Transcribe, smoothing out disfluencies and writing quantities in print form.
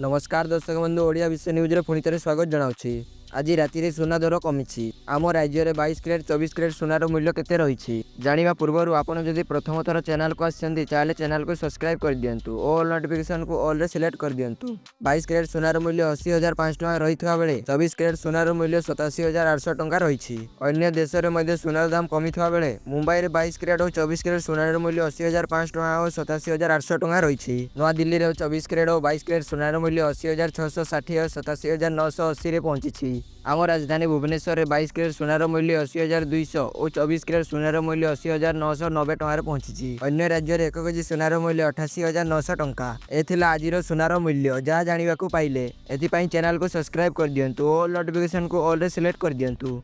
नमस्कार दर्शक बंधु ओडिया विषय न्यूज रे पुणी थे स्वागत जनावछि। आज राति सुना दर कमी आम राज्य में 22 कैरेट 24 कैरेट सुनार मूल्य केते रही जाना पूर्व आपड़ जदि प्रथम थर चैनल को आसते चैनल को सब्सक्राइब कर दिंतु ऑल नोटिफिकेशन को ऑल रे सिलेक्ट कर दिंतु। 22 कैरेट सुनार मूल्य 80,500 टका रही बेले 24 कैरेट सुनार मूल्य 87,800 टका रही। अन्य देश में सुनार दाम कमी बेले मुंबई में 22 कैरेट और 24 कैरेट सुनार मूल्य 80,500 टका और 87,800 टका रही। नवा दिल्ली में 24 कैरेट और 22 कैरेट सुनार मूल्य 80,660 और 87,980 पहुंची। आम राजधानी भुवनेश्वर में 22 कैरेट सुनार मूल्य 80,200 और 24 कैरेट सुनार मूल्य 80,990 टका पहुंची। अन्य राज्य में 1 केजी सुनार मूल्य 88,900 टका। यह आज सुनार मूल्य जहाँ जानवा पाइले एथि चैनल को सब्सक्राइब कर दिंतु और नोटिफिकेशन को ऑल रे सिलेक्ट कर दिंतु।